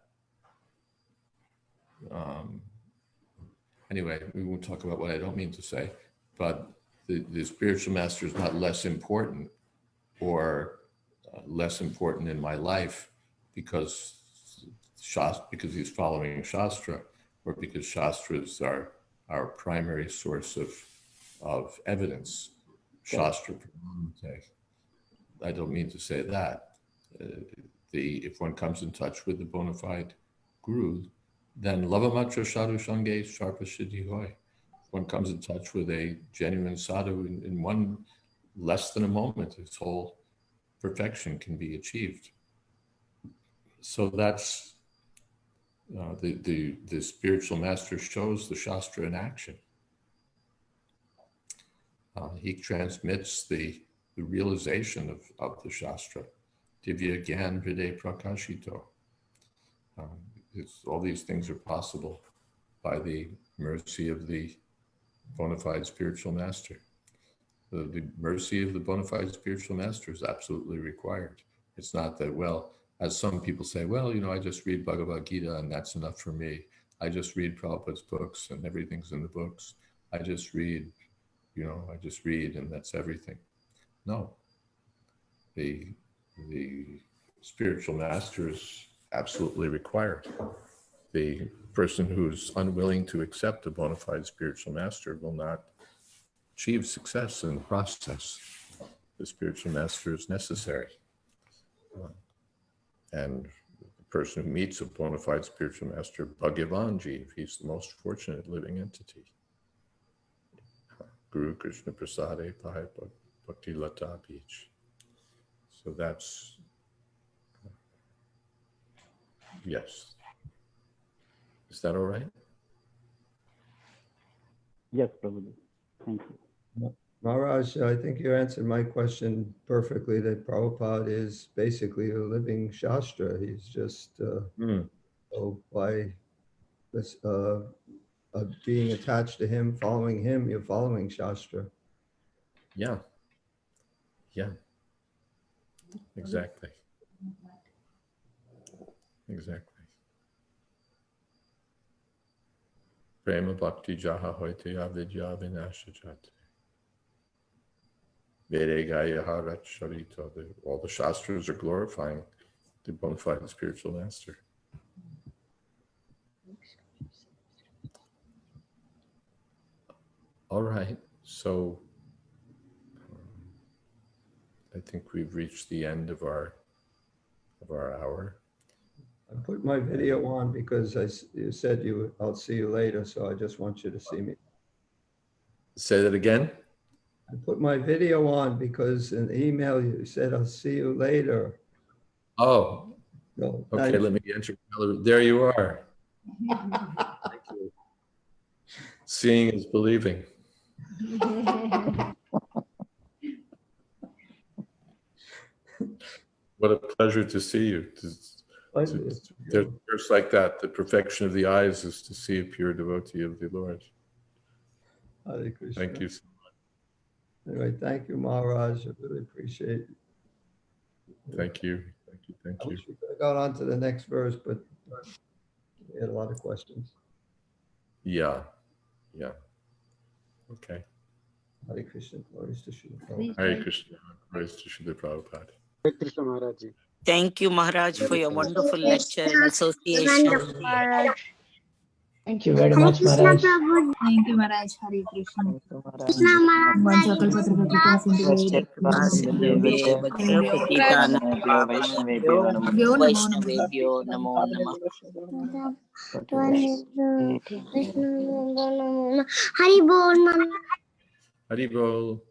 A: anyway, we won't talk about what I don't mean to say, but the spiritual master is not less important or less important in my life because he's following Shastra, or because Shastra is our primary source of evidence. Shastra. I don't mean to say that. If one comes in touch with the bona fide Guru, then lavamatra sadhu sange sharpa siddhi hoy. If one comes in touch with a genuine sadhu in one less than a moment, his whole perfection can be achieved. So that's the spiritual master shows the Shastra in action. He transmits the realization of the Shastra. Divya Gyan Vride Prakashito. All these things are possible by the mercy of the bona fide spiritual master. The mercy of the bona fide spiritual master is absolutely required. It's not that, well, as some people say, well, I just read Bhagavad Gita and that's enough for me. I just read Prabhupada's books and everything's in the books. I just read and that's everything. No. The spiritual master is absolutely required. The person who's unwilling to accept a bona fide spiritual master will not achieve success in the process. The spiritual master is necessary. And the person who meets a bona fide spiritual master, Bhagavan Jeev, he's the most fortunate living entity. Guru Krishna Prasade Pai Bhakti Lata Bij. So that's, yes. Is that all right?
J: Yes, Prabhuji. Thank you.
D: Maharaj, I think you answered my question perfectly, that Prabhupada is basically a living Shastra. He's just, by this, being attached to him, following him, you're following Shastra.
A: Yeah. Yeah. Exactly. Exactly. Prema bhakti jaha hoite avidya vinasha jate. Vede gaya harat sharita. All the Shastras are glorifying the bona fide spiritual master. All right. So I think we've reached the end of our hour.
D: I put my video on because you said I'll see you later, so I just want you to see me.
A: Say that again?
D: I put my video on because in the email you said I'll see you later.
A: Oh,
D: So,
A: okay. Let me enter. There you are. Seeing is believing. What a pleasure to see you. There's a verse like that. The perfection of the eyes is to see a pure devotee of the Lord.
D: Hare Krishna.
A: Thank you so much.
D: Anyway, thank you, Maharaj. I really appreciate it.
A: Thank you. Thank you. Thank
D: I
A: you.
D: wish we could have gone on to the next verse, but we had a lot of questions.
A: Yeah. Yeah. Okay.
D: Hare Krishna, glories to Srila Prabhupada.
A: Hare Krishna. Praise to Srila Prabhupada.
H: Hare Krishna Maharaj.
K: Thank you, Maharaj, for your wonderful lecture and association.
E: Thank you very much, Maharaj.
L: Thank you, Maharaj. Hare Krishna.
K: Vasudevaya Vajrapatitanavyo Vaishnavebhyo Namo Namah.
A: Haribol.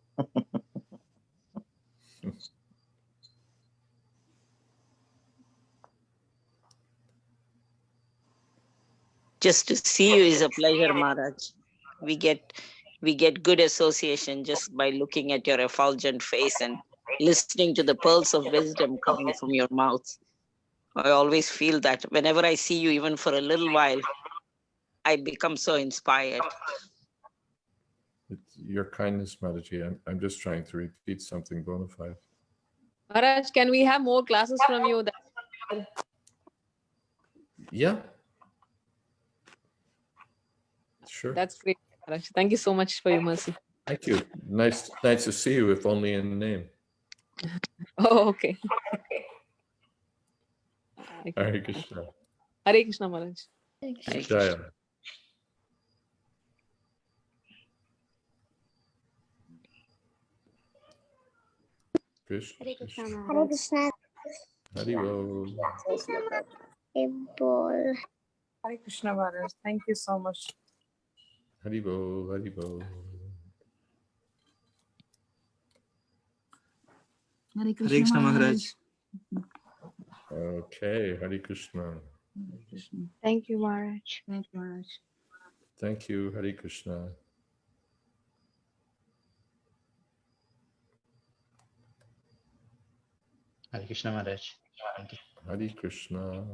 K: Just to see you is a pleasure, Maharaj. We get good association just by looking at your effulgent face and listening to the pearls of wisdom coming from your mouth. I always feel that whenever I see you, even for a little while, I become so inspired.
A: It's your kindness, Mataji. I'm just trying to repeat something bona fide.
L: Maharaj, can we have more classes from you?
A: Yeah. Sure.
L: That's great, Maharaj. Thank you so much for your mercy.
A: Thank you. Nice to see you, if only in name.
L: Oh, okay.
A: Hare Krishna.
L: Hare Krishna, Maharaj.
A: Jaya. Krishna.
M: Hare Krishna, Hare Krishna.
A: Haribol.
N: Hare Krishna Maharaj. Thank you so much.
A: Haribol. Haribol.
L: Hare Krishna, Maharaj.
A: Okay, Hare Krishna.
N: Thank you, Maharaj.
L: Thank you, Maharaj.
A: Thank you, Hare Krishna.
O: Hare Krishna Maharaj.
A: Hare Krishna.